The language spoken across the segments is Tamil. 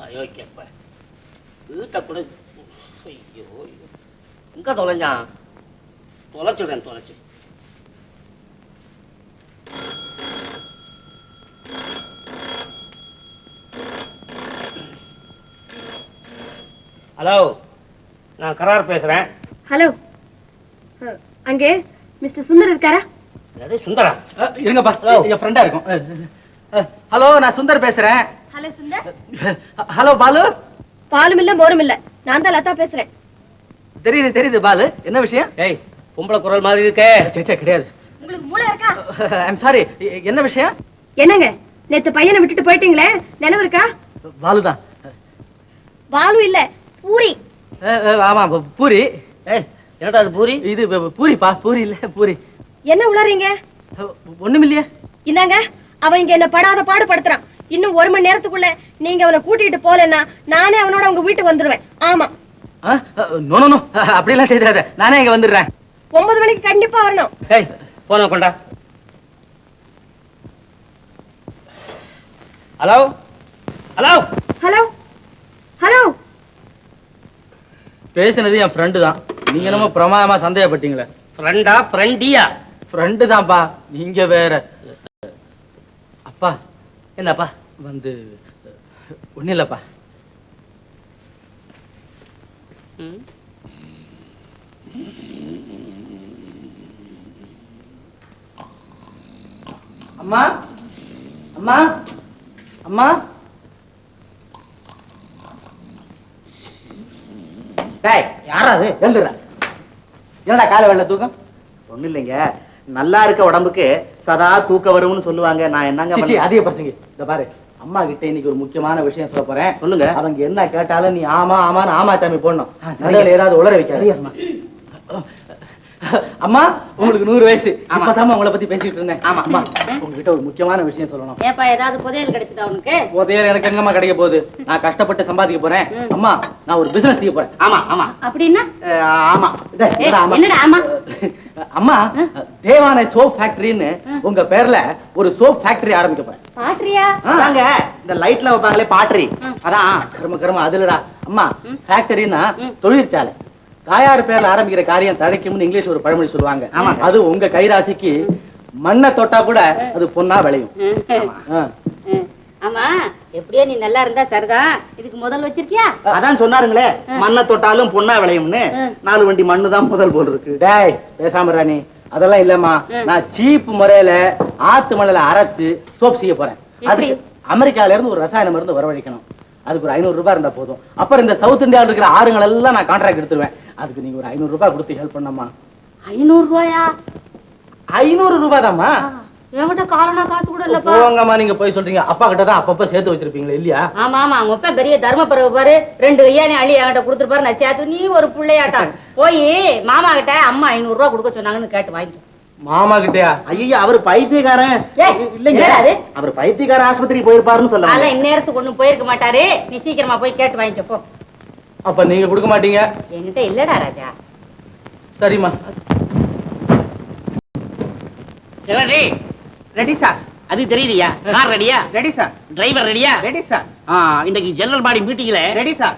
அயோக்கியப்ப வீட்டை கூட ஐயோ எங்க தொலைஞ்சான்? தொலைச்சுடுறேன் தொலைச்சு. ஹலோ, நான் கரார் பேசுறேன். ஹலோ, அங்கே மிஸ்டர் சுந்தர் இருக்காரா? சுந்தரா? இருங்கப்பா, என் ஃப்ரெண்டா இருக்கும். ஹலோ, நான் சுந்தர் பேசுறேன். ஹலோ சுந்தர். ஹலோ பாலு. பாலும் இல்ல மோரும் இல்ல, நான் தான் லதா பேசுறேன். தெரியுது தெரியுது பாலு, என்ன விஷயம்? ஏய், பொம்பளை குரல் மாதிரி இருக்கே. சேச்சே கிடையாது. உங்களுக்கு மூளை இருக்கா? ஐம் சாரி, என்ன விஷயம்? என்னங்க, நேத்து பையனை விட்டுட்டு போயிட்டீங்களே, நினைவு இருக்கா? பாலுதான். பாலு இல்ல, பூரி. ஆமா பூரி. ஏய், என்னடா அது பூரி? இது பூரிப்பா, பூரி இல்ல பூரி. என்ன உளறீங்க? ஒண்ணுமில்லையே. இந்தாங்க, அவன் இங்க என்ன படாத பாடுபடுத்துறான். இன்னும் 1 மணி நேரத்துக்குள்ள நீங்க அவனை கூட்டிட்டு போலன்னா நானே அவனோட உங்க வீட்டுக்கு வந்துருவேன். ஆமா. நோ நோ நோ, அப்படி எல்லாம் செய்யாத, நானே இங்க வந்துடுறேன். 9 மணிக்கு கண்டிப்பா வரணும். ஏய், போன கொண்டா. Hello hello hello hello. பேசினது என் ஃப்ரெண்டு தான். நீங்க என்னமோ பிரமாதமா சந்தேகப்பட்டீங்களே. ஃப்ரெண்டா ஃப்ரெண்டியா? ஃப்ரெண்டு தான்ப்பா, நீங்க வேற. அப்பா. என்னப்பா? வந்து ஒண்ணு இல்லப்பா. அம்மா அம்மா அம்மா. டேய், யாராது? எழுதுற. என்னடா காலை வெள்ள தூக்கம்? ஒண்ணு இல்லைங்க, நல்லா இருக்க உடம்புக்கு சதா தூக்க வரும்னு சொல்லுவாங்க. நான் என்னங்க அதிக பசங்க. இந்த பாரு, அம்மா கிட்ட இன்னைக்கு ஒரு முக்கியமான விஷயம் சொல்ல போறேன். சொல்லுங்க. அவங்க என்ன கேட்டாலும் நீ ஆமா ஆமான்னு ஆமா சாமி போடணும். ஏதாவது உளர வைக்க. அம்மா, உங்களுக்கு 100 வயசு. அப்பதான் உங்களை பத்தி பேசிட்டு இருந்தேன். ஆமா அம்மா, உங்ககிட்ட ஒரு முக்கியமான விஷயம் சொல்லணும். ஏப்பா, ஏதாவது புதையல் கிடைச்சதா உனக்கு? புதையல் எனக்கு எங்கம்மா கிடைக்க போகுது? நான் கஷ்டப்பட்டு சம்பாதிக்க போறேன். அம்மா, நான் ஒரு பிசினஸ் செய்ய போறேன். ஆமா ஆமா. அப்படின்னா? ஆமா. என்னடா ஆமா? அம்மா, தேவானை சோப் ஃபேக்டரின்னு உங்க பேர்ல ஒரு சோப் ஃபேக்டரி ஆரம்பிக்க போறேன். பாட்ரியா? அதாங்க, இந்த லைட்ல வைப்பாங்களே பாட்ரி, அதான். கர்ம அதுலடா. அம்மா, ஃபேக்டரினா தொழிற்சாலை. தாயார் பேர்ல ஆரம்பிக்கிற காரியம் தழைக்கும்னு இங்கிலீஷ் ஒரு பழமொழி சொல்லுவாங்க. அது உங்க கைராசிக்கு மண்ணை தொட்டா கூட அது பொண்ணா விளையும். ஆமா, எப்படியோ நீ நல்லா இருந்தா சரிதான். இதுக்கு முதல் வச்சிருக்கியா? அதான் சொன்னாருங்களே, மண்ணை தொட்டாலும் பொண்ணா விளையும்னு. 4 வண்டி மண்ணு தான் முதல் போல் இருக்கு. டேய், பேசாம ராணி, அதெல்லாம் இல்லம்மா. நான் சீப் முறையில ஆத்து மணல அரைச்சு சோப் செய்ய போறேன். அதுக்கு அமெரிக்கால இருந்து ஒரு ரசாயன மருந்து வரவழைக்கணும். அதுக்கு ஒரு 500 ரூபாய் இருந்தா போதும். அப்புறம் இந்த சவுத் இந்தியாவில் இருக்கிற ஆறுகள் எல்லாம் நான் கான்ட்ராக்ட் எடுத்துருவேன். அதுக்கு நீங்க ஒரு 500 ரூபாய் கொடுத்து ஹெல்ப் பண்ணம்மா. 500 ரூபாயா? 500 ரூபாய் தான்மா. என்கிட்ட காரணம் காசு கூட இல்லப்பா. போங்கம்மா, நீங்க போய் சொல்றீங்க. அப்பா கிட்ட தான் அப்பப்ப சேர்த்து வச்சிருப்பீங்களா இல்லையா? ஆமா ஆமா, அவங்க அப்பா பெரிய தர்ம பரவ பாரு. 2 கையானே அள்ளி என்கிட்ட கொடுத்துருப்பாரு. நான் சேர்த்து நீ ஒரு பிள்ளையாட்டா போய் மாமா கிட்ட அம்மா 500 ரூபாய் கொடுக்க சொன்னாங்கன்னு கேட்டு வாங்கி. மாமா கிட்டயா? ஐயா, அவர் பைத்தியக்காரன் இல்லைங்க. அவர் பைத்தியக்கார ஆஸ்பத்திரிக்கு போயிருப்பாருன்னு சொல்ல. இந்நேரத்துக்கு ஒண்ணும் போயிருக்க மாட்டாரு. நீ சீக்கிரமா போய் கேட்டு வாங்கிக்க போ. அப்ப நீங்க கொடுக்க மாட்டீங்க? என்கிட்ட இல்லடா ராஜா. சரிம்மா. Ready sir. அது தெரியுதியா? கார் ரெடியா? Ready sir. டிரைவர் ரெடியா? Ready sir. இன்னைக்கு ஜெனரல் பாடி மீட்டிங்ல ரெடி சார்.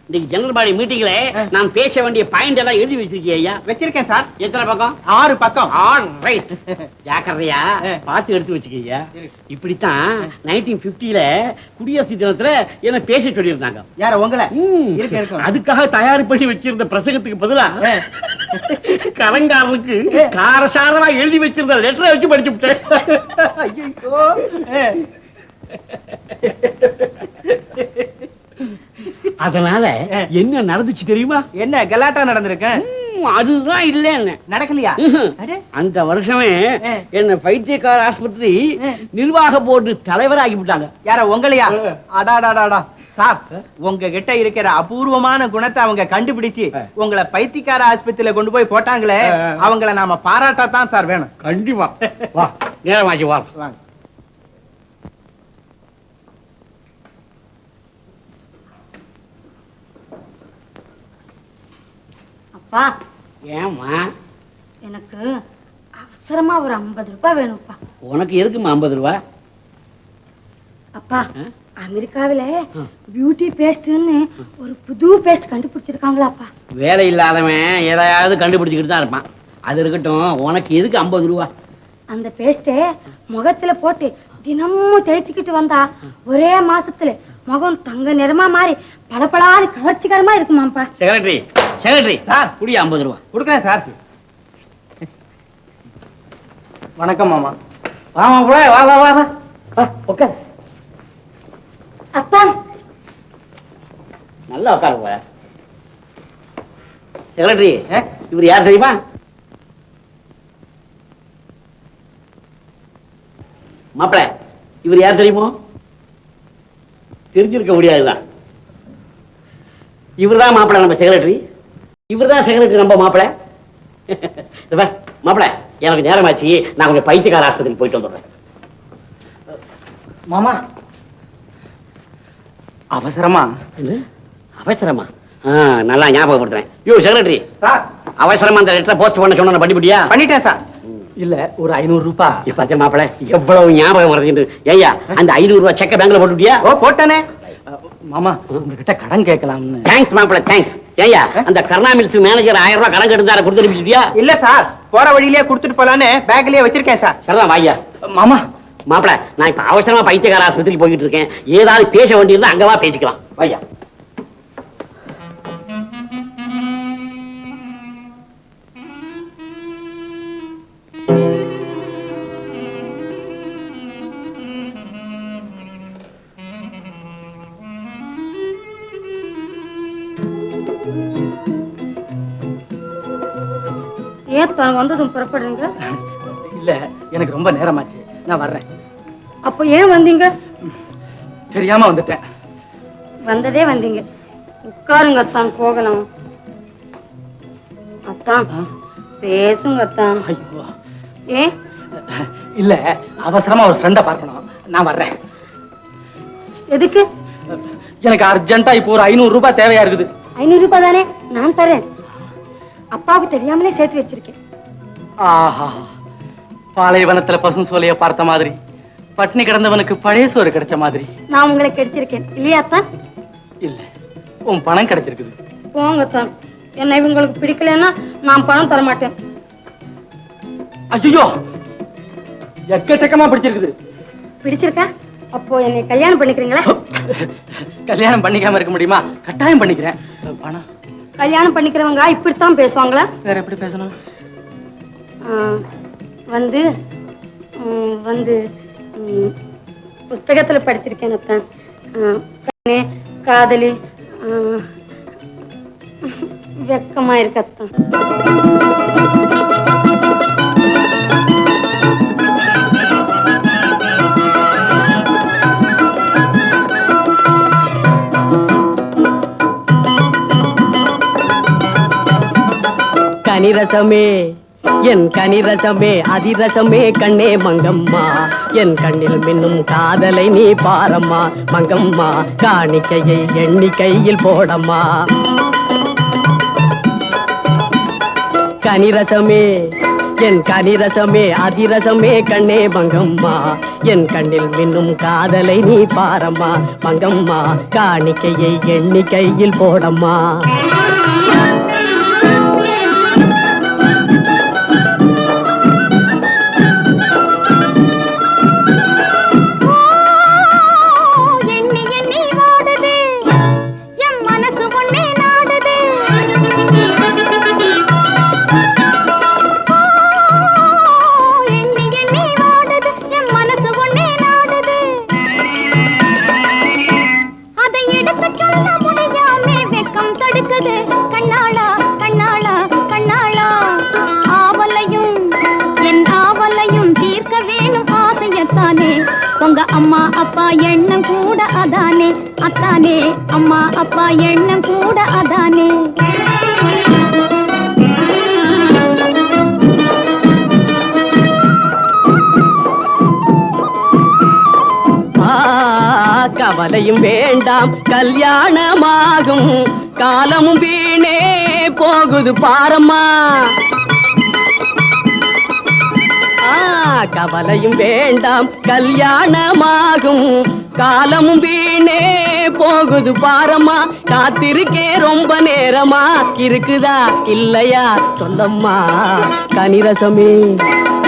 இன்னைக்கு ஜெனரல் பாடி மீட்டிங்ல நான் பேச வேண்டிய பாயிண்ட் எல்லாம் எழுதி வச்சிருக்கீங்க ஐயா? வச்சிருக்கேன் சார். எத்தனை பக்கம்? 6 பக்கம். ரைட். ஜாக்கிரதையா பார்த்து எடுத்து வச்சுக்கீங்க. இப்படித்தான் 1950ல குடியரசு தினத்துல என்ன பேச சொல்லியிருந்தாங்க. யார உங்களை? அதுக்காக தயார் பண்ணி வச்சிருந்த பிரசங்கத்துக்கு பதிலா கலங்காரனுக்கு காரசாரமா எழுதி வச்சிருந்த லெட்டரை வச்சு படிச்சு விட்டேன். அதனால என்ன நடந்துச்சு தெரியுமா? என்ன கலாட்டா நடந்திருக்க? அதுதான் இல்ல நடக்கலையா? அந்த வருஷமே என்ன பைத்தியக்கார ஆஸ்பத்திரி நிர்வாக போர்டு தலைவராகி விட்டாங்க. யார உங்களையா? அடாடாடாடா சார், உங்ககிட்ட இருக்கிற அபூர்வமான குணத்தை அவங்க கண்டுபிடிச்சு உங்களை பைத்தியக்கார ஆஸ்பத்திரியில கொண்டு போய் போட்டாங்களே, அவங்கள நாம பாராட்டத்தான் சார் வேணும். கண்டிப்பா. வா, நேரமாச்சு வா. அப்பா. ஏம்மா? எனக்கு அவசரமா ஒரு 50 ரூபாய் வேணும்ப்பா. உனக்கு எதுக்குமா 50 ரூபாய்? அப்பா, அப்பா அமெரிக்காவில பியூட்டி பேஸ்ட்னு ஒரு புது பேஸ்ட் கண்டுபிடிச்சிருக்காங்களாப்பா. வேலை இல்லாதவன் ஏதாவது கண்டுபிடிச்சிக்கிட்டு தான் இருப்பான். அது இருக்கட்டும், உனக்கு எதுக்கு 50 ரூபா? அந்த பேஸ்டே முகத்துல போட்டு தினமும் தேய்ச்சிக்கிட்டு வந்தா ஒரே மாசத்துல முகம் தங்க நிறமா மாறி பளபளன்னு கவர்ச்சிகரமா இருக்குமாப்பா. செக்ரட்டரி சார் குடி 50 ரூபா. கொடுக்குறேன் சார். வணக்கம் மாமா. வாமா போல, வா வா வா வா உட்கார். அப்பா நல்லா உட்காரு போல. செக்ரட்டரி, இவர் யார் தெரியுமா? மாப்பிள, இவர் யார் தெரியுமோ? தெரிஞ்சிருக்க முடியாதுதான். இவர்தான் மாப்பிள நம்ம செக்ரட்டரி. இவர்தான் செக்ரட்டரி நம்ம மாப்பிள. மாப்பிள, எனக்கு நேரமாச்சு, நான் கொஞ்சம் பைத்தியக்கார ஆஸ்பத்திரிக்கு போயிட்டு வந்துடுறேன். மாமா அவசரமா? அவசரமா? நல்லா ஞாபகப்படுத்துறேன். யோ செக்ரட்டரி சார், அவசரமா அந்த லெட்டரை போஸ்ட் பண்ண சொன்ன பண்ணிவிட்டியா? பண்ணிட்டேன் சார். இல்ல ஒரு 500 ரூபாய். பச்சை மாப்பிள, எவ்வளவு ஞாபகம் வருது. ஐயா, அந்த 500 ரூபாய் செக்க பேங்க்ல போட்டுட்டியா? ஓ போட்டானே. மாமா உங்ககிட்ட கடன் கேட்கலாம்னு. தேங்க்ஸ் மாப்பிள, தேங்க்ஸ். ஐயா, அந்த கருணா மில்ஸ் மேனேஜர் 1000 ரூபாய் கடன் கெடுத்தார கொடுத்துருப்பியா? இல்ல சார், போற வழியிலேயே கொடுத்துட்டு போலான்னு பேக்லயே வச்சிருக்கேன் சார். சரிதான் வாய்யா. மாமா மாப்பிள, நான் இப்ப அவசரமா பைத்தியக்கார ஆஸ்பத்திரிக்கு போயிட்டு இருக்கேன். ஏதாவது பேச வேண்டியிருந்தா அங்கவா பேசிக்கலாம். வாய்யா. ஏன் தான் வந்ததும் புறப்படுறீங்க? இல்ல எனக்கு ரொம்ப நேரமாச்சு, நான் வர்றேன். அப்போ ஏன் வந்தீங்க? தெரியாம வந்துட்டேன். வந்ததே வந்தீங்க, உட்காருங்க அத்தான், போகலாம். அத்தான் பேசுங்க அத்தான். ஐயோ ஏன்? இல்ல அவசரமா ஒரு ஃப்ரெண்ட பார்க்கணும், நான் வர்றேன். எதுக்கு? எனக்கு அர்ஜென்ட்டா இப்போ ஒரு 500 ரூபாய் தேவையா இருக்குது. 500 ரூபாய் தானே, நான் தரேன். அப்பாவுக்கு தெரியாமலே சேர்த்து வச்சிருக்கேன். ஆஹா, பாலைவனத்துல பசு சோலைய பார்த்த மாதிரி, பட்னி கிடந்தவனுக்கு பழைய சோறு கிடைச்ச மாதிரி. நான் உங்களை கிடைச்சிருக்கேன் இல்லையா தான்? இல்ல, உன் பணம் கிடைச்சிருக்குது. போங்க தான், என்ன இவங்களுக்கு பிடிக்கலன்னா நான் பணம் தர மாட்டேன். ஐயோ, எக்கச்சக்கமா பிடிச்சிருக்குது. பிடிச்சிருக்கா? அப்போ என்னை கல்யாணம் பண்ணிக்கிறீங்களா? கல்யாணம் பண்ணிக்காம இருக்க முடியுமா? கட்டாயம் பண்ணிக்கிறேன். பணம் கல்யாணம் பண்ணிக்கிறவங்க இப்படித்தான் பேசுவாங்களா? வேற எப்படி பேசணும்? வந்து வந்து புஸ்தகத்துல படிச்சிருக்கேன் அத்தான். கண்ணே காதலி, வெக்கமா இருக்கு அத்தான். கனிரசமே என் கனிரசமே அதிரசமே கண்ணே மங்கம்மா, என் கண்ணில் மின்னும் காதலை நீ பாரம்மா மங்கம்மா, காணிக்கையை எண்ணிக்கையில் போடம்மா. கனிரசமே என் கனிரசமே அதிரசமே கண்ணே மங்கம்மா, என் கண்ணில் மின்னும் காதலை நீ பாரம்மா மங்கம்மா, காணிக்கையை எண்ணிக்கையில் போடம்மா. உங்க அம்மா அப்பா எண்ணம் கூட அதானே அத்தானே, அம்மா அப்பா எண்ணம் கூட அதானே. கவலையும் வேண்டாம் கல்யாணமாகும் காலமும் வீணே போகுது பாரம்மா. கவலையும் வேண்டாம் கல்யாணமாகும் காலமும் வீணே போகுது பாரம்மா, காத்திருக்கே ரொம்ப நேரமா, இருக்குதா இல்லையா சொல்லம்மா. கனிரசமே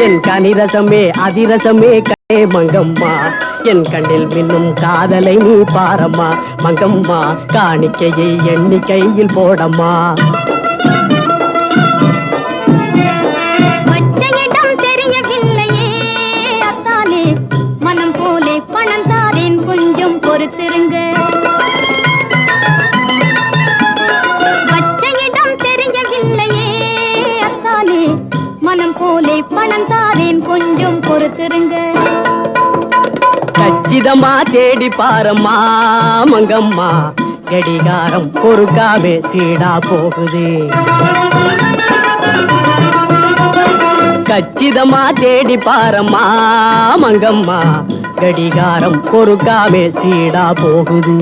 என் கனிரசமே அதிரசமே கே மங்கம்மா, என் கண்ணில் மின்னும் காதலை நீ பாரம்மா. மங்கம்மா காணிக்கையை எண்ணிக்கையில் போடம்மா. வச்ச இடம் தெரியவில்லையே அத்தானே, மனம் போலே பணம் தாரேன் கொஞ்சம் பொறுத்திருங்க. வச்ச இடம் தெரியவில்லையே அத்தானே, மனம் போலே பணம் தாரேன் கொஞ்சம் பொறுத்திருங்க. கச்சிதமா தேடி பாரம்மா மங்கம்மா, கடிகாரம் பொறுக்காவே ஸ்பீடா போகுது. கச்சிதமா தேடி பாரம்மா மங்கம்மா, கடிகாரம் பொறுக்காவே ஸ்பீடா போகுது.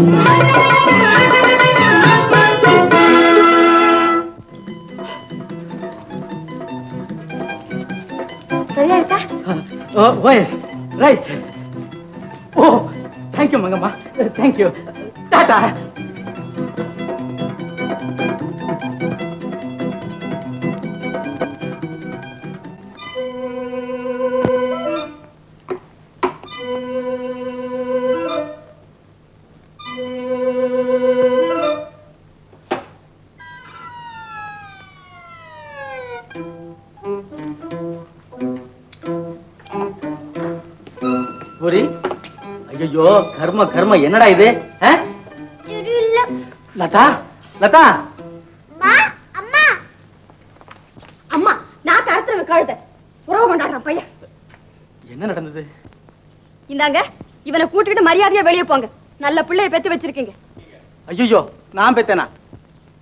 சரியா இருக்கா? ஓ எஸ் ரைட். ஓ தேங்க்யூ மங்கம்மா, தேங்க்யூ. டாடா. பூரி, ஐயோ கர்ம கர்ம, என்னடா இது? லதா லதா. அம்மா நான் கருத்துல கழுத உறவு கொண்டாடுறான் பையன். என்ன நடந்தது? இந்தாங்க, இவனை கூட்டிட்டு மரியாதையா வெளியே போங்க. நல்ல பிள்ளைய பெத்து வச்சிருக்கீங்க. ஐயோ நான் பெத்தேனா?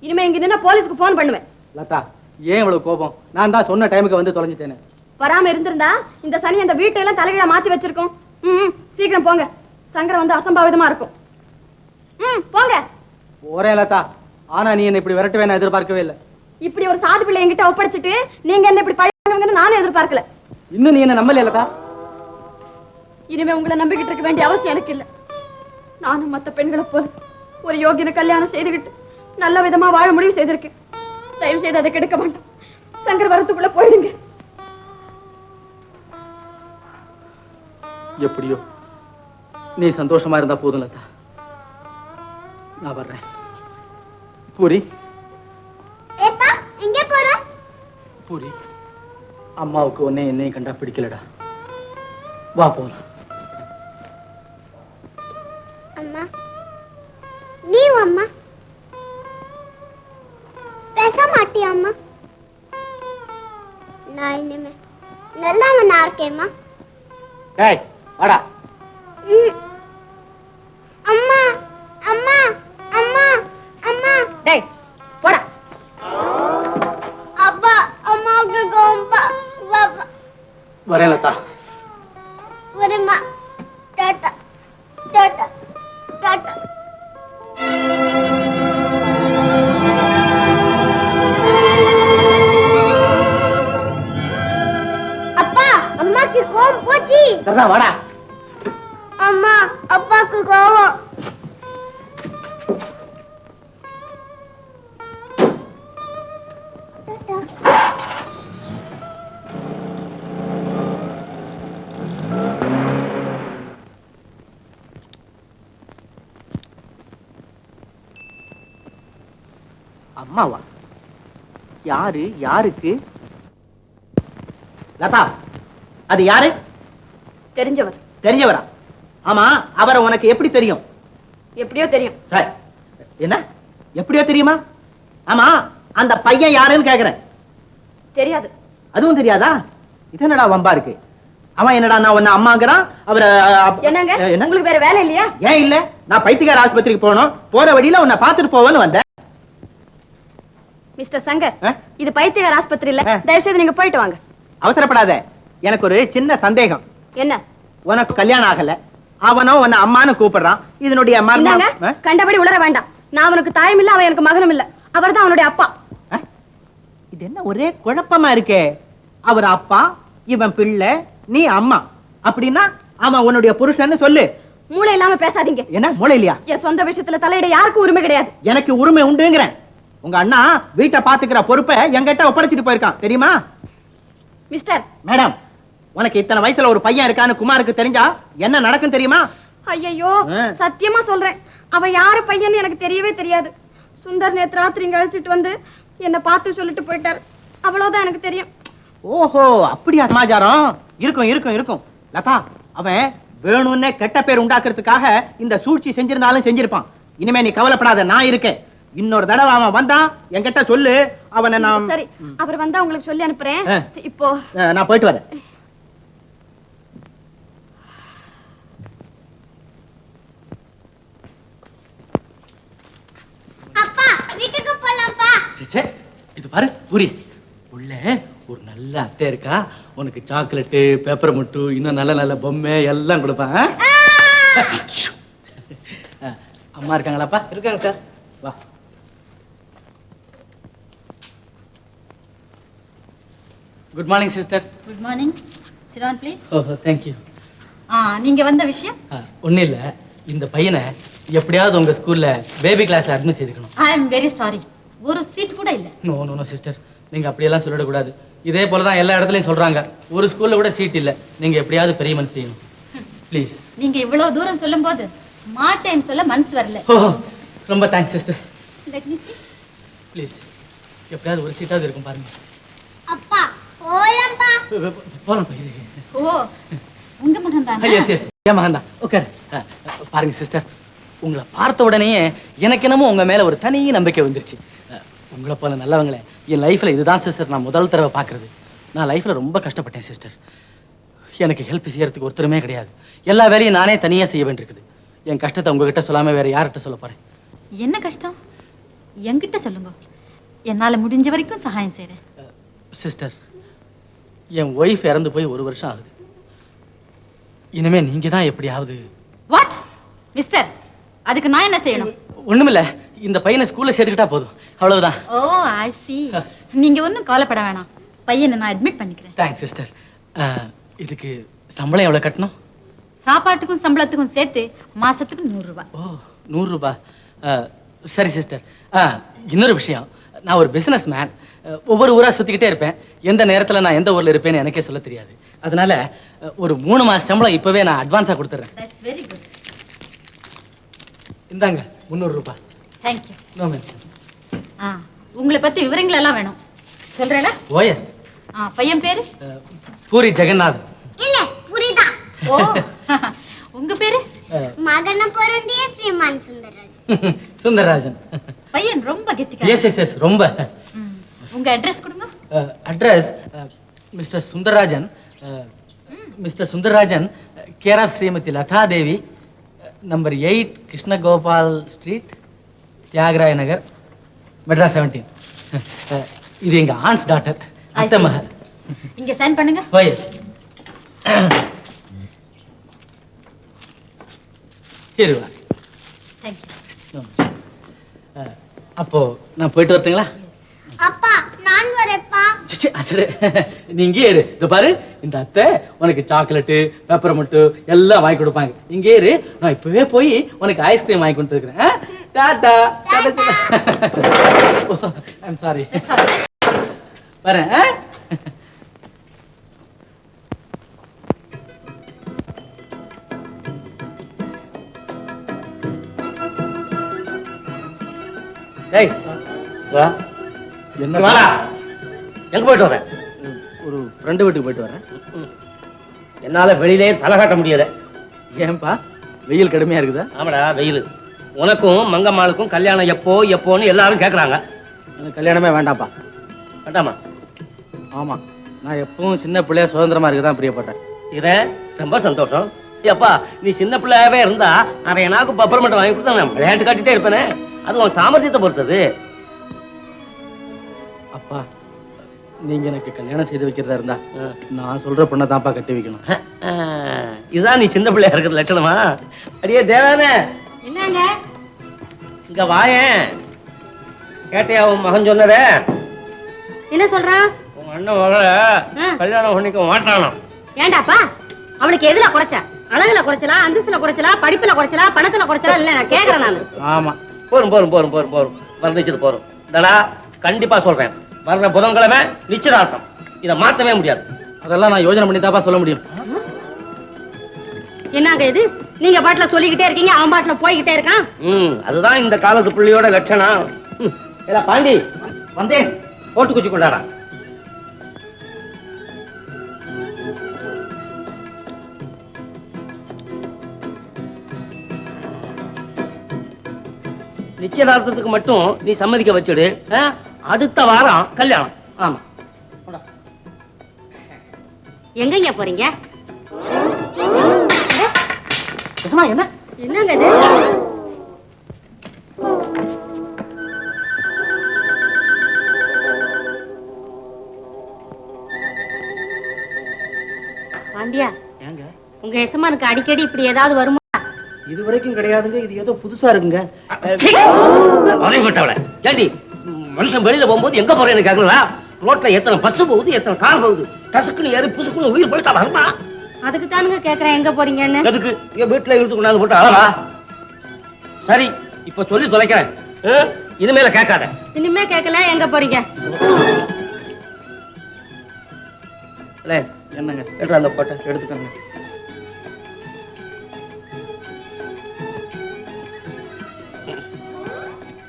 இனிமே இங்க நின்னா போலீஸ்க்கு போன் பண்ணுவேன். லதா ஏன் இவ்வளவு கோபம்? நான் தான் சொன்ன டைமுக்கு வந்து தொலைஞ்சிட்டேனே. வராம இருந்திருந்தா இந்த சனி அந்த வீட்டையெல்லாம் தலைகீழா மாத்தி வச்சிருக்கோம். சீக்கிரம் போங்க, சங்கரம் வந்து அசம்பாவிதமா இருக்கும். போங்க. ஒரே லதா, ஆனா நீ என்ன இப்படி விரட்டுவே நான் எதிர்பார்க்கவே இல்லை. இப்படி ஒரு சாது பிள்ளை என்கிட்ட ஒப்படைச்சிட்டு நீங்க என்ன இப்படி பழகுவீங்கன்னு நானும் எதிர்பார்க்கல. இன்னும் நீ என்ன நம்பல லதா? இனிமே உங்களை நம்பிக்கிட்டு இருக்க வேண்டிய அவசியம் எனக்கு இல்ல. நானும் மத்த பெண்களை போல ஒரு யோகியனை கல்யாணம் செய்துகிட்டு நல்ல விதமா வாழ முடிவு செய்திருக்கேன். தயவு செய்து அதை கெடுக்க வேண்டாம். சங்கர் வரத்துக்குள்ள போயிடுங்க. எப்படியோ நீ சந்தோஷமா இருந்தா போதும் லதா. நான் வர்றேன். பூரி எங்க போற? பூரி, அம்மாவுக்கு உன்னை என்னையும் கண்டா பிடிக்கலடா. வா போலாம். அம்மா நீ அம்மா பேச மாட்டியா அம்மா? நான் இனிமே நல்லவனா இருக்கேம்மா. டேய் வாடா. அம்மா அம்மா அம்மா அம்மா. டேய் போடா. அப்பா அம்மாவுக்கு கோம்பா. பாப்பா வரேன் லதா. வரேம்மா. டாடா டாடா டாடா. அப்பா அம்மாக்கு கோபம் போச்சு. சரிதா வாடா. அம்மா அப்பாக்கு கோபம். அம்மாவா? யாரு? யாருக்கு? லதா, அது யாரு? தெரிஞ்சவர். தெரிஞ்சவரா? ஆமா, அவரை உனக்கு எப்படி தெரியும்? எப்படியோ தெரியும். சரி. என்ன எப்படியோ தெரியுமா? ஆமா, அந்த பையன் யாருன்னு கேக்குறேன். தெரியாது. அதுவும் தெரியாதா? இது என்னடா வம்பா இருக்கு? அவன் என்னடா நான் உன்னை அம்மாங்கிறான். அவரை என்னங்க என்ன? உங்களுக்கு வேற வேலை இல்லையா? ஏன் இல்ல? நான் பைத்தியக்கார ஆஸ்பத்திரிக்கு போகணும். போற வழியில உன்னை பாத்துட்டு போவேன்னு வந்தேன். மிஸ்டர் சங்கர், இது பைத்தியக்கார ஆஸ்பத்திரி இல்ல. தயவு செய்து நீங்க போயிட்டு வாங்க. அவசரப்படாத. எனக்கு ஒரு சின்ன சந்தேகம். என்ன? உனக்கு கல்யாணம் ஆகல, அவனோ உன்னை அம்மான்னு கூப்பிடுறான். இதனுடைய இந்தாங்க, கண்டபடி உளர வேண்டாம். நான் அவனுக்கு தாயும் இல்ல, அவன் எனக்கு மகனும் இல்ல. அவர்தான் அவனுடைய அப்பா. இது என்ன ஒரே குழப்பமா இருக்கே? அவர் அப்பா, இவன் பிள்ளை, நீ அம்மா. அப்படின்னா அவன் உன்னுடைய புருஷன்னு சொல்லு. மூளை இல்லாம பேசாதீங்க. என்ன மூளை இல்லையா? என் சொந்த விஷயத்துல தலையிட யாருக்கும் உரிமை கிடையாது. எனக்கு உரிமை உண்டுங்கிறேன். உங்க அண்ணா வீட்டை பாத்துக்கிற பொறுப்பை என்கிட்ட ஒப்படைச்சிட்டு போயிருக்கான் தெரியுமா? மிஸ்டர். மேடம், உனக்கு இத்தனை வயசுல ஒரு பையன் இருக்கான்னு குமாருக்கு தெரிஞ்சா என்ன நடக்கும் தெரியுமா? ஐயோ, சத்தியமா சொல்றேன், அவன் யாரு பையன்னு எனக்கு தெரியவே தெரியாது. சுந்தர் நேத்து ராத்திரி இங்க அழைச்சிட்டு வந்து என்ன பார்த்து சொல்லிட்டு போயிட்டாரு. அவ்வளவுதான் எனக்கு தெரியும். ஓஹோ, அப்படியா சமாச்சாரம்? இருக்கும் இருக்கும் இருக்கும். லதா, அவன் வேணும்னே கெட்ட பேர் உண்டாக்குறதுக்காக இந்த சூழ்ச்சி செஞ்சிருந்தாலும் செஞ்சிருப்பான். இனிமே நீ கவலைப்படாத, நான் இருக்கேன். இன்னொரு தடவை அவன் வந்தா என்கிட்ட சொல்லு. அவனை நான் சரி, அவர் வந்தா உங்களுக்கு சொல்லி அனுப்புறேன். இப்போ நான் போயிட்டு வரேன். அப்பா வீட்டுக்கு போலாம்ப்பா. சே, இது பாரு பூரி, உள்ள ஒரு நல்ல அத்தை இருக்கா. உனக்கு சாக்லேட்டு, பேப்பர் முட்டு, இன்னும் நல்ல நல்ல பொம்மை எல்லாம் கொடுப்பாங்க. அம்மா இருக்காங்களாப்பா? இருக்காங்க சார். வா. Good morning sister. Good morning. Sit down please. ஓஹோ, தேங்க்யூ. நீங்க வந்த விஷயம்? ஒன்றும் இல்லை, இந்த பையனை எப்படியாவது உங்க ஸ்கூல்ல பேபி கிளாஸ்ல அட்மிட் செய்துக்கணும். ஐ எம் வெரி சாரி, ஒரு சீட் கூட இல்ல. நோ நோ நோ சிஸ்டர், நீங்க அப்படியெல்லாம் சொல்லிடக்கூடாது. இதே போல தான் எல்லா இடத்துலையும் சொல்றாங்க. ஒரு ஸ்கூல்ல கூட சீட் இல்லை. நீங்க எப்படியாவது பெரிய மனசு செய்யணும் ப்ளீஸ். நீங்க இவ்வளவு தூரம் சொல்லும்போது மாட்டேன்னு சொல்ல மனசு வரல. ஓ, ரொம்ப thanks sister. Let me see. Please, எப்படியாவது ஒரு சீட்டாவது இருக்கும் பாருங்க. அப்பா போலாம்ப்பா. போலாம் பையன். ஓ, உங்க மகன் தானே? எஸ் எஸ், என் மகன் தான். ஓகே, பாருங்க சிஸ்டர், உங்களை பார்த்த உடனே எனக்கு என்னமோ உங்க மேல ஒரு தனி நம்பிக்கை வந்துருச்சு. உங்களை போல நல்லவங்களே என் லைஃப்ல இதுதான் சிஸ்டர் நான் முதல் தடவை பார்க்கறது. நான் லைஃப்ல ரொம்ப கஷ்டப்பட்டேன் சிஸ்டர். எனக்கு ஹெல்ப் செய்யறதுக்கு ஒருத்தருமே கிடையாது. எல்லா வேலையும் நானே தனியா செய்ய வேண்டியிருக்குது. என் கஷ்டத்தை உங்ககிட்ட சொல்லாம வேற யார்கிட்ட சொல்ல போறேன்? என்ன கஷ்டம் என்கிட்ட சொல்லுங்க, என்னால முடிஞ்ச வரைக்கும் சகாயம் செய்றேன். சிஸ்டர், என் ஒய்ஃப் இறந்து போய் 1 வருஷம் ஆகுது. இனிமே நீங்க தான் எப்படியாவது. வாட் மிஸ்டர், அதுக்கு நான் என்ன செய்யணும்? ஒண்ணுமில்ல, இந்த பையனை ஸ்கூல்ல சேர்த்துக்கிட்டா போதும், அவ்வளவுதான். ஓ ஐ சி. நீங்க ஒன்றும் கவலைப்பட வேணாம், பையனை நான் அட்மிட் பண்ணிக்கிறேன். Thanks sister. இதுக்கு சம்பளம் எவ்வளவு கட்டணும்? சாப்பாட்டுக்கும் சம்பளத்துக்கும் சேர்த்து மாசத்துக்கு 100 ரூபாய். ஓ, 100 ரூபாய். சரி சிஸ்டர். இன்னொரு விஷயம், நான் ஒரு பிசினஸ் மேன். ஒவ்வொரு ஊரா சுத்திக்கிட்டே இருப்பேன். எந்த நேரத்துல நான் எந்த ஊர்ல இருப்பேன்னு எனக்கே சொல்ல தெரியாது. அதனால ஒரு 3 மாச சம்பளம் இப்பவே நான் அட்வான்ஸா கொடுத்துறேன். That's very good. இந்தாங்க 300 ரூபாய். Thank you. No mention. உங்களை பத்தி விவரங்கள் எல்லாம் வேணும், சொல்றேனா? ஓஎஸ். பையன் பேரு? பூரி ஜெகநாத். இல்ல புரியுதா? ஓ உங்க பேரு? மகன பொருந்திய ஸ்ரீமான் சுந்தரராஜன். சுந்தரராஜன். பையன் ரொம்ப கெட்டிக்காரன். எஸ் எஸ் எஸ், ரொம்ப. உங்க அட்ரஸ் கொடுங்க. Address mister Sundararajan. Mister Sundararajan, care of Shrimati Latha Devi, number 8 Krishnagopal street, Thyagaraya Nagar, Madras 17. இது எங்க ஆன்ஸ் டாக்டர், அத்தை மகள். இங்க சைன் பண்ணுங்க. ஓஎஸ். இருவா. Thank you. அப்போ நான் போயிட்டு வரட்டுங்களா? அப்பா நான் வரேப்பா. நீ இங்கே இரு. இந்த பாரு, இந்த அத்தை உனக்கு சாக்லேட்டு, பேப்பர் முட்டு எல்லாம் வாங்கி கொடுப்பாங்க. இங்கே இரு, நான் இப்பவே போய் உனக்கு ஐஸ்கிரீம் வாங்கி கொண்டு இருக்கிறேன். டாடா. I'm sorry. வரேன். டேய் வா. என்ன வாடா. எங்க போயிட்டு வரேன்? ஒரு ஃப்ரெண்டு வீட்டுக்கு போயிட்டு வரேன். என்னால வெளியிலே தலை காட்ட முடியல. ஏன்பா, வெயில் கடுமையா இருக்குதா? ஆமாடா, வெயில். உனக்கும் மங்கம்மாளுக்கும் கல்யாணம் எப்போன்னு எல்லாரும் கேக்குறாங்க. எனக்கு கல்யாணமே வேண்டாம்ப்பா. வேண்டாமா? ஆமா, நான் எப்பவும் சின்ன பிள்ளையா சுதந்திரமா இருக்கதான் பிரியப்பட்டேன். இதே ரொம்ப சந்தோஷம். அப்பா, நீ சின்ன பிள்ளையாவே இருந்தா நிறைய நாக்கு பப்பர் மட்டும் வாங்கி கொடுத்தா நான் விளையாட்டு காட்டிட்டே இருப்பேனே. அது உன் சாமர்த்தியத்தை பொறுத்தது. அப்பா, நீங்க எனக்கு கல்யாணம் செய்து வைக்கிறதா இருந்தா நான் சொல்ற பொண்ணை தான்ப்பா கட்டி வைக்கணும். இதுதான் நீ சின்ன பிள்ளையா இருக்கிற லட்சணமா? அடியே தேவானே, என்னங்க? இங்க வாயேன். கேட்டையா உன் மகன் சொன்னதே? என்ன சொல்றான்? உங்க அண்ணன் மகளை கல்யாணம் பண்ணிக்க மாட்டானோ? ஏண்டாப்பா, அவளுக்கு எதுல குறைச்ச? அழகுல குறைச்சலா, அந்தஸ்துல குறைச்சலா, படிப்புல குறைச்சலா, பணத்துல குறைச்சலா இல்ல நான் கேக்குறேன் நானு. ஆமா. போரும் போரும் போரும் போரும் போரும் வர்ணிச்சது போரும். தடா கண்டிப்பா சொல்றேன், வர்ற புதன்கிழமை நிச்சயதார்த்தம். இதை மாத்தவே முடியாது. அதெல்லாம் நான் யோசனை பண்ணி தாப்பா சொல்ல முடியும். என்னங்க இது? நீங்க பாட்டுல சொல்லிக்கிட்டே இருக்கீங்க, அவன் பாட்டுல போய்கிட்டே இருக்கான். அதுதான் இந்த காலத்து பிள்ளையோட லட்சணம். ஏடா பாண்டி, வந்தேன், போட்டு குச்சி கொண்டாடா. நிச்சயதார்த்தத்துக்கு மட்டும் நீ சம்மதிக்க வச்சுடு. அடுத்த வாரம் கல்யாணம். ஆமா. எங்கய்யா போறீங்க? என்ன என்னங்க இது? பாண்டியா, ஏங்க உங்க எசமானுக்கு அடிக்கடி இப்படி ஏதாவது வருமா? இது வரைக்கும் கிடையாதுங்க. இது ஏதோ புதுசா இருக்குங்க. விட்டவள ஏண்டி, மனுஷன் வெளியில போகும்போது எங்க போறேன்னு கேக்குறா? ரோட்ல எத்தனை பஸ் போகுது, எத்தனை கார் போகுது, டசுக்குன்னு ஏறி புசுக்குன்னு உயிர் போயிட்டா வருமா? அதுக்கு தானுங்க கேக்குறேன், எங்க போறீங்கன்னு. எதுக்கு? என் வீட்டுல இழுத்து கொண்டாந்து போட்டு அளவா? சரி, இப்ப சொல்லி தொலைக்கிறேன், இனிமேல கேட்காத. இனிமே கேட்கல, எங்க போறீங்க? என்னங்க எடுத்து அந்த போட்டை எடுத்துக்கங்க.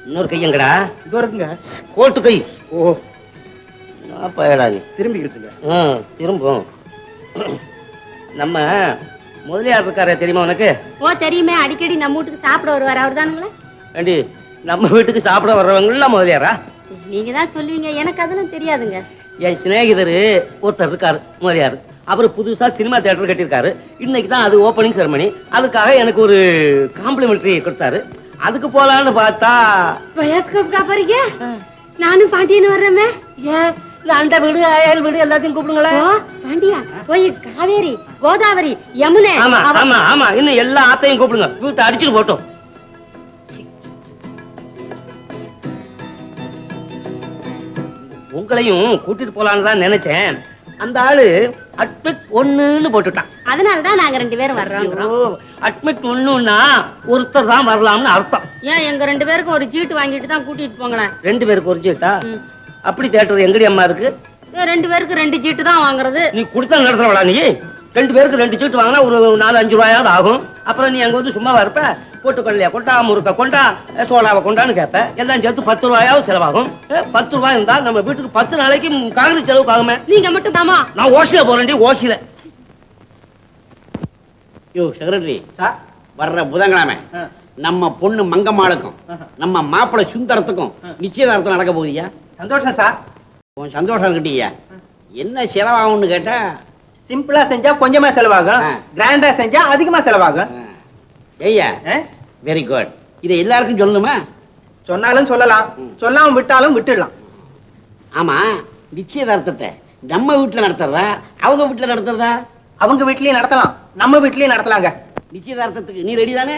இன்னொரு கையங்கடா. இதோ இருக்குங்க. கோட்டு கை. ஓ, நான் பயடா நீ. திரும்பி இருக்குங்க. திரும்பும். நம்ம முதலியார் இருக்காரே, தெரியுமா உனக்கு? ஓ தெரியுமே, அடிக்கடி நம்ம வீட்டுக்கு சாப்பிட வருவார், அவர் தானுங்களா? ஏண்டி, நம்ம வீட்டுக்கு சாப்பிட வர்றவங்களாம் முதலியாரா? நீங்க தான் சொல்லுவீங்க, எனக்கு அதெல்லாம் தெரியாதுங்க. என் சிநேகிதர் ஒருத்தர் இருக்காரு முதலியார். அவரு புதுசா சினிமா தியேட்டர் கட்டியிருக்காரு. இன்னைக்கு தான் அது ஓப்பனிங் செரமனி. அதுக்காக எனக்கு ஒரு காம்ப்ளிமெண்டரி கொடுத்தாரு. அதுக்கு போலான்னு பார்த்தா பயாஸ்கோப் போறீங்க? நானும் பாண்டியன்னு வர்றேமே. ஏன் அந்த வீடு அயல் வீடு எல்லாத்தையும் கூப்பிடுங்களேன். பாண்டியா போய் காவேரி, கோதாவரி, யமுனை. ஆமா ஆமா ஆமா, இன்னும் எல்லா ஆத்தையும் கூப்பிடுங்க. வீட்டை அடிச்சுட்டு போட்டோம். உங்களையும் கூட்டிட்டு போலான்னு தான் நினைச்சேன். அந்த ஆளு அட்மிட் 1ன்னு போட்டுட்டான். அதனாலதான் நாங்க 2 பேரும் வர்றோம். அட்மிட் 1ன்னா ஒருத்தர் தான் வரலாம்னு அர்த்தம். ஏன் எங்க 2 பேருக்கும் ஒரு சீட்டு வாங்கிட்டு தான் கூட்டிட்டு போங்களேன். 2 பேருக்கு ஒரு சீட்டா? அப்படி தியேட்டர் எங்கடி அம்மா இருக்கு? 2 பேருக்கு 2 சீட்டு தான் வாங்குறது. நீ கொடுத்தா நடத்துறவளா நீ? 2 பேருக்கு 2 சீட்டு வாங்கினா ஒரு 4-5 ரூபாயாவது ஆகும். அப்புறம் நீ அங்க வந்து சும்மாவா இருப்ப? போட்டுக்கொள்ளையா கொண்டா, முறுக்க கொண்டா, சோடாவை கொண்டான்னு கேட்ப. எல்லாம் சேர்த்து 10 ரூபாயாவது செலவாகும். 10 ரூபாய் இருந்தா நம்ம வீட்டுக்கு 10 நாளைக்கு காங்கிரஸ் செலவுக்கு ஆகுமே. நீங்க மட்டும் தாமா? நான் ஓசில போறேன்டி, ஓசில. யோ செக்ரட்டரி, வர்ற புதன்கிழமை நம்ம பொண்ணு மங்கம்மாளுக்கும் நம்ம மாப்பிள்ளை சுந்தரத்துக்கும் நிச்சயதார்த்தம் நடக்க போகுதியா? சந்தோஷம் சார். உன் சந்தோஷம் இருக்கட்டியா? என்ன செலவாகும்னு கேட்டா, சிம்பிளா செஞ்சா கொஞ்சமா செலவாகும், கிராண்டா செஞ்சா அதிகமா செலவாகும். ஐயா வெரி குட். இதை எல்லாருக்கும் சொல்லணுமா? சொன்னாலும் சொல்லலாம், சொல்லாம விட்டாலும் விட்டுடலாம். ஆமா, நிச்சயதார்த்தத்தை நம்ம வீட்டுல நடத்துறதா அவங்க வீட்டுல நடத்துறதா? அவங்க வீட்லயும் நடத்தலாம், நம்ம வீட்லயும் நடத்தலாங்க. நிச்சயதார்த்தத்துக்கு நீ ரெடி தானே?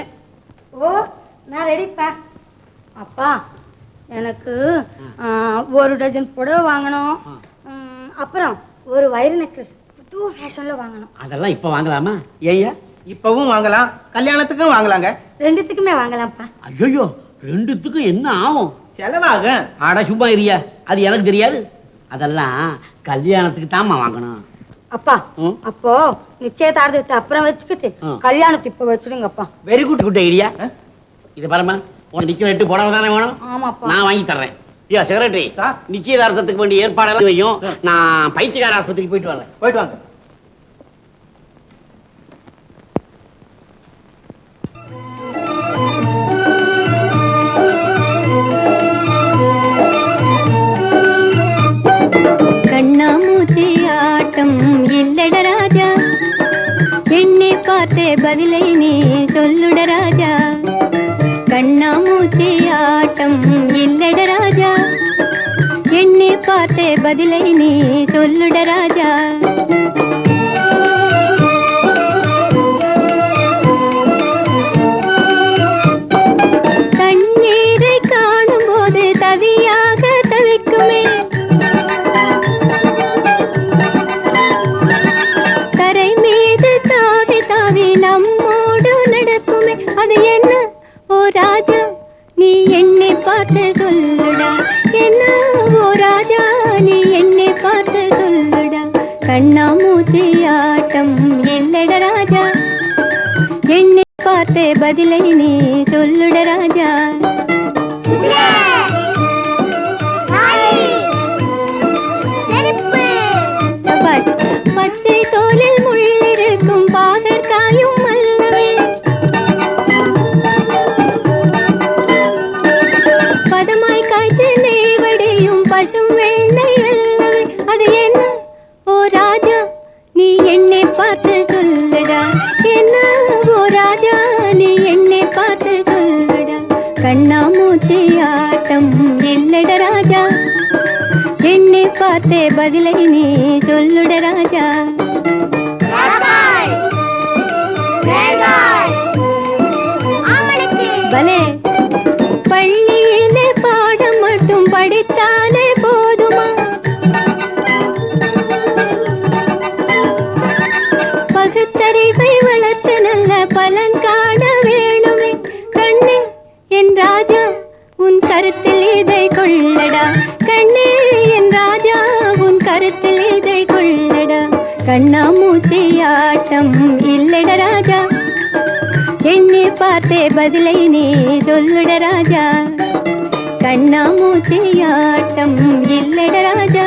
ஓ நான் ரெடிப்பா. அப்பா எனக்கு 1 டஜன் புடவை வாங்கணும். அப்புறம் ஒரு வயிறு நெக்லஸ் புது ஃபேஷன்ல வாங்கணும். அதெல்லாம் இப்ப வாங்கலாமா? ஏய்யா, இப்பவும் வாங்கலாம், கல்யாணத்துக்கும் வாங்கலாங்க. 2த்துக்குமே வாங்கலாம்ப்பா. ஐயோ, 2த்துக்கும் என்ன ஆகும்? செலவாகும். ஆடா சும்மா இரியா, அது எனக்கு தெரியாது. அதெல்லாம் கல்யாணத்துக்கு தாமா வாங்கணும். அப்பா அப்போ நிச்சயதார்த்தத்தை அப்புறம் வச்சுக்கிட்டு கல்யாணத்தை இப்ப வச்சிடுங்கப்பா. Very good good idea. இது பாருமா, உனக்கு நிச்சயம் 8 புடவை தானே வேணும்? ஆமாப்பா. நான் வாங்கி தர்றேன். ஐயா செக்ரட்டரி, நிச்சயதார்த்தத்துக்கு வேண்டிய ஏற்பாடெல்லாம் வையும். நான் பைத்தியக்கார ஆஸ்பத்திரிக்கு போயிட்டு வரேன். போயிட்டு வாங்க. கண்ணாமூச்சி ஆட்டம் இல்லட ராஜா, என்னை பார்த்தே பதிலை நீ சொல்லுட ராஜா. கண்ணாமூச்சி ஆட்டம் இல்லட ராஜா, என்னை பார்த்தே பதிலை நீ சொல்லுட ராஜா. தண்ணீரை காணும் போது தவியாக தவிக்குமே, கரை மீது தாவி தாவி நம் ராஜா நீ என்னை பார்த்து சொல்லுடா என்ன ஓ ராஜா நீ என்னை பார்த்து சொல்லுடா கண்ணாமூச்சி ஆட்டம் இல்லட ராஜா என்னை பார்த்து பதிலை நீ சொல்லுட ராஜா பச்சை தோலில் முள்ளிருக்கும் பாகற்காயும் அல்லவே பதமாய் காய்ச்சி நெய்வடையும் பசும் வெண்ணை அல்லவே அது என்ன ஓ ராஜா நீ என்னை பார்த்து சொல்லுடா என்ன ஓ ராஜா நீ என்னை பார்த்து சொல்லுடா கண்ணாமூச்சி ஆட்டம் இல்லட ராஜா என்னை பார்த்தே பதிலை நீ சொல்லுட ராஜா பலே பள்ளியிலே பாடம் மட்டும் படித்தாலே போதுமா பகுத்தறிவை வளர்த்து நல்ல பலன் காண வேணுமே கண்ணே என் ராஜா உன் கருத்தில் இதை கொள்ளடா கண்ணே என் ராஜா உன் கருத்தில் இதை கொள்ளடா கண்ணாமூச்சி ஆட்டம் இல்லட ராஜா என்னை பார்த்தே பதிலை நீ சொல்லுட ராஜா கண்ணாமூச்சி ஆட்டம் இல்லட ராஜா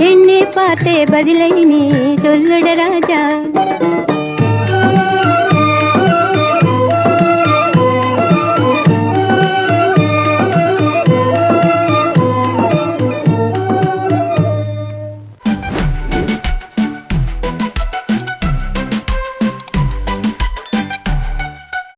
என்னை பார்த்தே பதிலை நீ சொல்லுட ராஜா